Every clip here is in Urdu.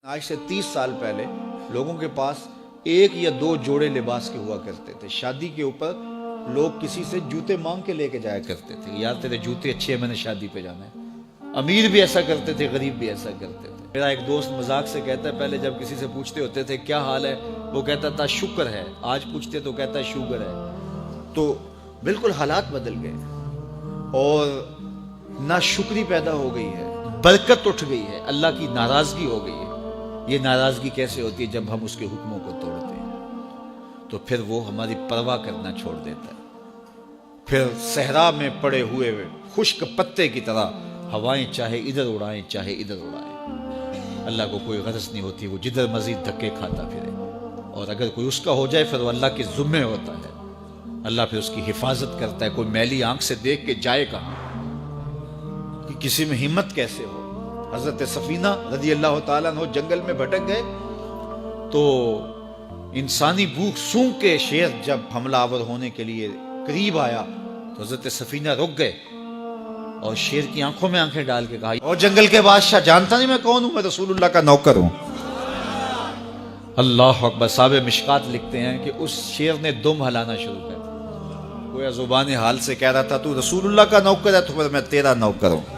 آج سے 30 سال پہلے لوگوں کے پاس ایک یا دو جوڑے لباس کے ہوا کرتے تھے۔ شادی کے اوپر لوگ کسی سے جوتے مانگ کے لے کے جایا کرتے تھے، یار تیرے جوتے اچھے ہیں، میں نے شادی پہ جانا ہے۔ امیر بھی ایسا کرتے تھے، غریب بھی ایسا کرتے تھے۔ میرا ایک دوست مذاق سے کہتا ہے، پہلے جب کسی سے پوچھتے ہوتے تھے کیا حال ہے، وہ کہتا تھا شکر ہے، آج پوچھتے تو کہتا ہے شوگر ہے۔ تو بالکل حالات بدل گئے اور ناشکری پیدا ہو گئی ہے، برکت اٹھ گئی ہے، اللہ کی ناراضگی ہو گئی ہے۔ یہ ناراضگی کیسے ہوتی ہے؟ جب ہم اس کے حکموں کو توڑتے ہیں تو پھر وہ ہماری پرواہ کرنا چھوڑ دیتا ہے۔ پھر صحرا میں پڑے ہوئے خشک پتے کی طرح ہوائیں چاہے ادھر اڑائیں چاہے ادھر اڑائیں، اللہ کو کوئی غرض نہیں ہوتی، وہ جدھر مزید دھکے کھاتا پھرے۔ اور اگر کوئی اس کا ہو جائے پھر وہ اللہ کے ذمے ہوتا ہے، اللہ پھر اس کی حفاظت کرتا ہے۔ کوئی میلی آنکھ سے دیکھ کے جائے کہاں کہ کسی میں ہمت کیسے ہو۔ حضرت سفینہ رضی اللہ تعالیٰ عنہ جنگل میں بھٹک گئے تو انسانی بھوک سونگ کے شیر جب حملہ آور ہونے کے لیے قریب آیا تو حضرت سفینہ رک گئے اور شیر کی آنکھوں میں آنکھیں ڈال کے کہا، اور جنگل کے بادشاہ جانتا نہیں میں کون ہوں، میں رسول اللہ کا نوکر ہوں۔ اللہ اکبر۔ صاحب مشکات لکھتے ہیں کہ اس شیر نے دم ہلانا شروع کر دیا، گویا زبان حال سے کہہ رہا تھا تو رسول اللہ کا نوکر ہے تو پھر میں تیرا نوکر ہوں۔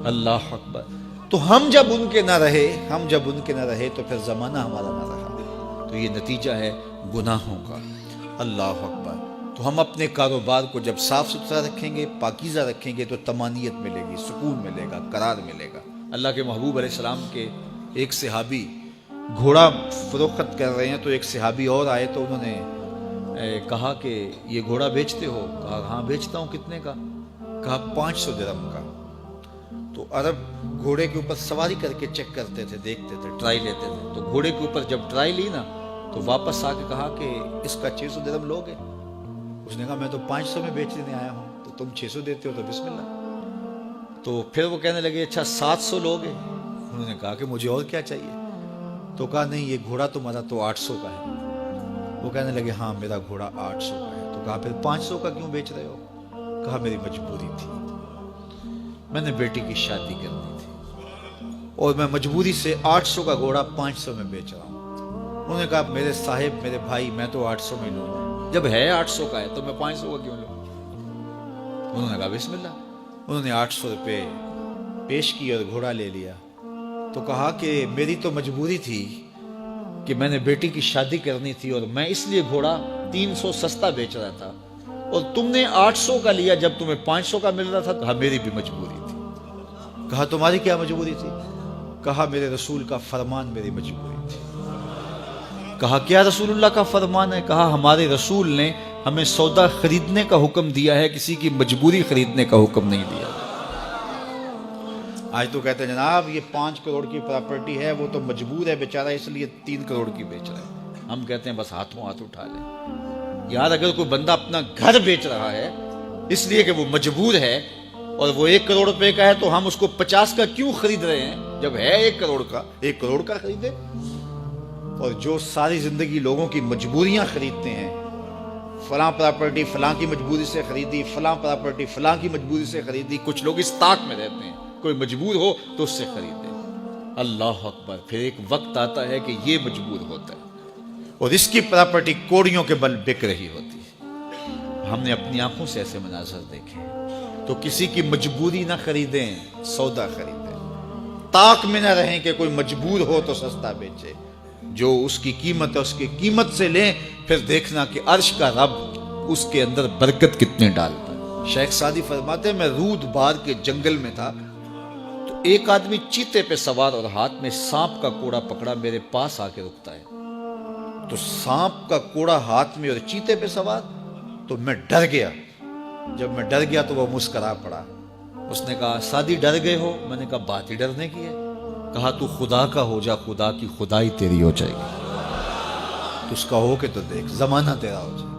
اللہ اکبر۔ تو ہم جب ان کے نہ رہے تو پھر زمانہ ہمارا نہ رہا، تو یہ نتیجہ ہے گناہوں کا۔ اللہ اکبر۔ تو ہم اپنے کاروبار کو جب صاف ستھرا رکھیں گے، پاکیزہ رکھیں گے، تو طمانینت ملے گی، سکون ملے گا، قرار ملے گا۔ اللہ کے محبوب علیہ السلام کے ایک صحابی گھوڑا فروخت کر رہے ہیں تو ایک صحابی اور آئے تو انہوں نے کہا کہ یہ گھوڑا بیچتے ہو؟ کہا ہاں بیچتا ہوں۔ کتنے کا؟ کہا 500 درہم کا۔ تو عرب گھوڑے کے اوپر سواری کر کے چیک کرتے تھے، دیکھتے تھے، ٹرائی لیتے تھے۔ تو گھوڑے کے اوپر جب ٹرائی لی نا تو واپس آ کے کہا کہ اس کا 600 درہم لوگے؟ اس نے کہا میں تو 500 میں بیچنے آیا ہوں، تو تم 600 دیتے ہو تو بسم اللہ۔ تو پھر وہ کہنے لگے اچھا 700 لوگے؟ انہوں نے کہا کہ مجھے اور کیا چاہیے؟ تو کہا نہیں یہ گھوڑا تمہارا تو 800 کا ہے۔ وہ کہنے لگے ہاں میرا گھوڑا 800 کا ہے۔ تو کہا پھر 500 کا کیوں بیچ رہے ہو؟ کہا میری مجبوری تھی، میں نے بیٹی کی شادی کرنی تھی اور میں مجبوری سے 800 کا گھوڑا 500 میں بیچ رہا ہوں۔ انہوں نے کہا میرے صاحب، میرے بھائی، میں تو 800 میں لوں، جب ہے 800 کا ہے تو میں 500 کا کیوں لوں؟ انہوں نے کہا بسم اللہ۔ انہوں نے 800 روپے پیش کی اور گھوڑا لے لیا۔ تو کہا کہ میری تو مجبوری تھی کہ میں نے بیٹی کی شادی کرنی تھی اور میں اس لیے گھوڑا 300 سستا بیچ رہا تھا، اور تم نے 800 کا لیا جب تمہیں 500 کا مل رہا تھا۔ کہا میری بھی مجبوری تھی۔ کہا تمہاری کیا مجبوری تھی؟ کہا میرے رسول کا فرمان میری مجبوری تھی۔ کہا کیا رسول اللہ کا فرمان ہے؟ کہا ہمارے رسول نے ہمیں سودا خریدنے کا حکم دیا ہے، کسی کی مجبوری خریدنے کا حکم نہیں دیا۔ آج تو کہتے ہیں جناب یہ 5 کروڑ کی پراپرٹی ہے، وہ تو مجبور ہے بیچارہ اس لیے 3 کروڑ کی بیچ رہا ہے۔ ہم کہتے ہیں بس ہاتھوں ہاتھ اٹھا لیں۔ یار اگر کوئی بندہ اپنا گھر بیچ رہا ہے اس لیے کہ وہ مجبور ہے اور وہ 1 کروڑ روپے کا ہے تو ہم اس کو 50 کا کیوں خرید رہے ہیں؟ جب ہے 1 کروڑ کا، 1 کروڑ کا خریدے۔ اور جو ساری زندگی لوگوں کی مجبوریاں خریدتے ہیں، فلاں پراپرٹی فلاں کی مجبوری سے خریدی، فلاں پراپرٹی فلاں کی مجبوری سے خریدی۔ کچھ لوگ اس طاق میں رہتے ہیں، کوئی مجبور ہو تو اس سے خریدے۔ اللہ اکبر۔ پھر ایک وقت آتا ہے کہ یہ مجبور ہوتا ہے اور اس کی پراپرٹی کوڑیوں کے بل بک رہی ہوتی ہے۔ ہم نے اپنی آنکھوں سے ایسے مناظر دیکھے۔ تو کسی کی مجبوری نہ خریدیں، سودا خریدیں۔ طاق میں نہ رہیں کہ کوئی مجبور ہو تو سستا بیچے۔ جو اس کی قیمت ہے اس کی قیمت سے لیں، پھر دیکھنا کہ عرش کا رب اس کے اندر برکت کتنے ڈالتا ہے۔ شیخ سعدی فرماتے ہیں میں رود بار کے جنگل میں تھا تو ایک آدمی چیتے پہ سوار اور ہاتھ میں سانپ کا کوڑا پکڑا میرے پاس آ کے رکتا ہے۔ تو سانپ کا کوڑا ہاتھ میں اور چیتے پہ سوار، تو میں ڈر گیا۔ جب میں ڈر گیا تو وہ مسکرا پڑا۔ اس نے کہا سعدی ڈر گئے ہو؟ میں نے کہا بات ہی ڈرنے کی ہے۔ کہا تو خدا کا ہو جا، خدا کی خدائی تیری ہو جائے گی۔ تو اس کا ہو کے تو دیکھ، زمانہ تیرا ہو جائے۔